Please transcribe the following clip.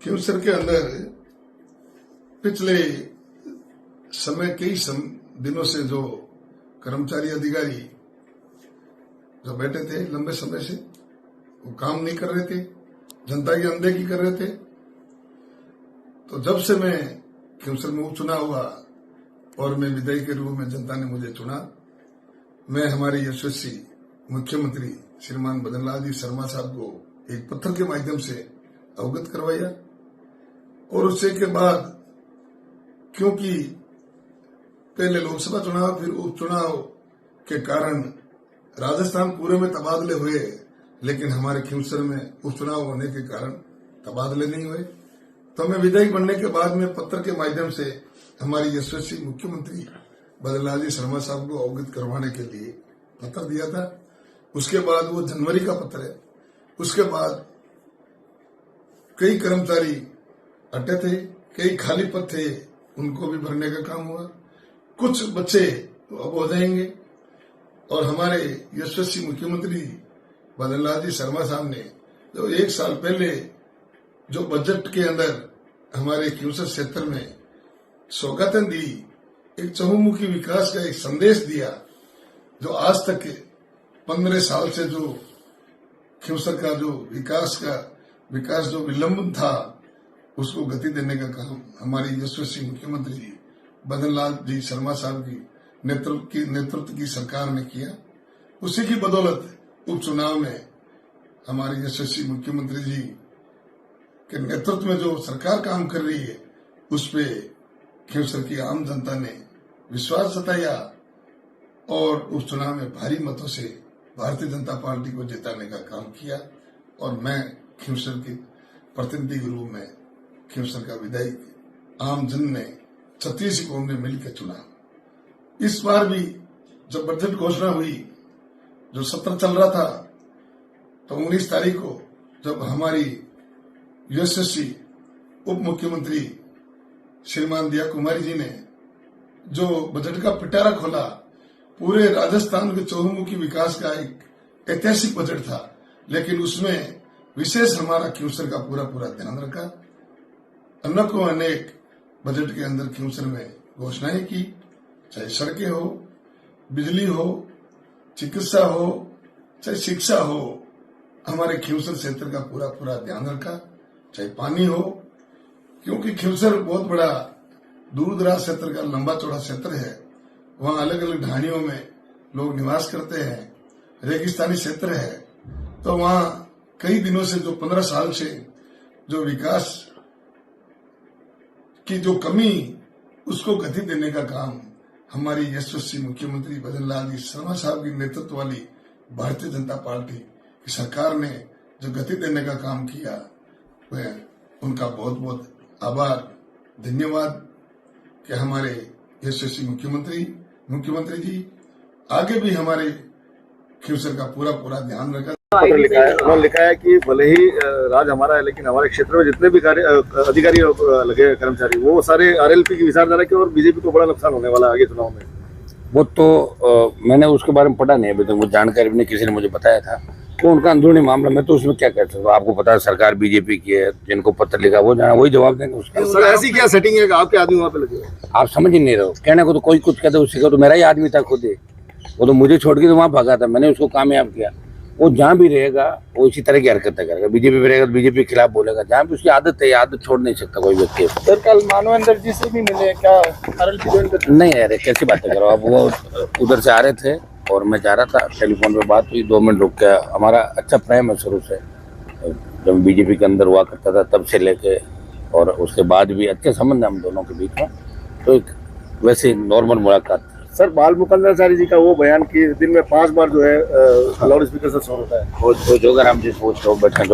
खींवसर के अंदर पिछले समय दिनों से जो कर्मचारी अधिकारी जो बैठे थे लंबे समय से, वो काम नहीं कर रहे थे, जनता की अनदेखी कर रहे थे। तो जब से मैं खींवसर में उपचुनाव हुआ और मैं विधायक के रूप में जनता ने मुझे चुना, मैं हमारे यशस्वी मुख्यमंत्री श्रीमान बदन लाल जी शर्मा साहब को एक पत्र के माध्यम से अवगत करवाया। और उससे के बाद क्योंकि पहले लोकसभा चुनाव फिर उपचुनाव के कारण राजस्थान पूरे में तबादले हुए, लेकिन हमारे खींवसर में उपचुनाव होने के कारण तबादले नहीं हुए। तो मैं विधायक बनने के बाद में पत्र के माध्यम से हमारी यशस्वी मुख्यमंत्री बदन लाल जी शर्मा साहब को अवगत करवाने के लिए पत्र दिया था। उसके बाद वो जनवरी का पत्र है। उसके बाद कई कर्मचारी हटे थे, कई खाली पद थे, उनको भी भरने का काम हुआ। कुछ बच्चे तो अब हो जाएंगे। और हमारे यशस्वी मुख्यमंत्री बदन लाल जी शर्मा साहब ने जो 1 साल पहले जो बजट के अंदर हमारे खींवसर क्षेत्र में सौगातें दी, एक चहुमुखी विकास का एक संदेश दिया, जो आज तक 15 साल से जो खींवसर का जो विकास जो विलंबन था, उसको गति देने का काम हमारी यशस्वी मुख्यमंत्री जी बदन लाल जी शर्मा साहब की नेतृत्व की सरकार ने किया। उसी की बदौलत उपचुनाव में हमारे यशस्वी मुख्यमंत्री जी के नेतृत्व में जो सरकार काम कर रही है, उस पे खींवसर की आम जनता ने विश्वास जताया और उपचुनाव में भारी मतों से भारतीय जनता पार्टी को जिताने का काम किया। और मैं खींवसर के प्रतिनिधि के रूप में खींवसर का विधायक आम जन ने 36 कौम ने मिलकर चुना। इस बार भी जब बजट घोषणा हुई, जो सत्र चल रहा था, तो 19 तारीख को जब हमारी यशस्वी उप मुख्यमंत्री श्रीमान दिया कुमारी जी ने जो बजट का पिटारा खोला, पूरे राजस्थान के चहुमुखी विकास का एक ऐतिहासिक बजट था, लेकिन उसमें विशेष हमारा खींवसर का पूरा ध्यान रखा। अनेक बजट के अंदर खींवसर में घोषणाएं की, चाहे सड़कें हो, बिजली हो, चिकित्सा हो, चाहे शिक्षा हो, हमारे खींवसर क्षेत्र का पूरा ध्यान रखा, चाहे पानी हो, क्योंकि खींवसर बहुत बड़ा दूर दराज क्षेत्र का लंबा चौड़ा क्षेत्र है। वहां अलग अलग ढाणियों में लोग निवास करते हैं, रेगिस्तानी क्षेत्र है। तो वहां कई दिनों से जो 15 साल से जो विकास की जो कमी, उसको गति देने का काम हमारी यशस्वी मुख्यमंत्री बदन लाल जी शर्मा साहब की नेतृत्व वाली भारतीय जनता पार्टी की सरकार ने जो गति देने का काम किया, वह उनका बहुत आभार, धन्यवाद कि हमारे यशस्वी मुख्यमंत्री जी आगे भी हमारे खींवसर का पूरा ध्यान रखा। पत्र लिखा है, उन्होंने लिखा है कि भले ही राज हमारा है, लेकिन हमारे क्षेत्र में जितने भी अधिकारी लगे कर्मचारी, वो सारे आरएलपी की विचारधारा के, और बीजेपी को बड़ा नुकसान होने वाला आगे चुनाव में। वो तो मैंने उसके बारे में पढ़ा नहीं, अभी तक मुझे जानकारी भी नहीं, किसी ने मुझे बताया था। वो उनका अंदरूनी मामला, मैं तो उसमें क्या कह सकता हूँ। आपको पता है सरकार बीजेपी की है, जिनको पत्र लिखा वो जाना वही जवाब देंगे उसका। सर ऐसी क्या सेटिंग है कि आपके आदमी वहाँ पे लगे? आप समझ ही नहीं रहे हो। कहने को तो कोई कुछ कहते, उसी का तो मेरा ही आदमी था खुद ही। वो तो मुझे छोड़ के तो वहाँ भागा था, मैंने उसको कामयाब किया। वो जहाँ भी रहेगा वो इसी तरह की हरकतें करेगा। बीजेपी में रहेगा तो बीजेपी के खिलाफ बोलेगा। जहाँ भी उसकी आदत है, आदत छोड़ नहीं सकता कोई व्यक्ति। सर कल मानवेंद्र जी से भी मिले क्या? आरएलपी ज्वाइन कर? नहीं अरे कैसी बातें करो आप। वो उधर से आ रहे थे और मैं जा रहा था, टेलीफोन पे बात हुई, 2 मिनट रुक गया। हमारा अच्छा प्रेम है शुरू से, जब बीजेपी के अंदर हुआ करता था तब से लेके, और उसके बाद भी अच्छे संबंध है हम दोनों के बीच में। तो एक वैसे नॉर्मल मुलाकात। सर बाल मुकुंदाचारी जी का वो बयान कि दिन में 5 बार जो है लाउड स्पीकर से शोर होता है, वो जो अगर हम जिस पोस्ट बैठे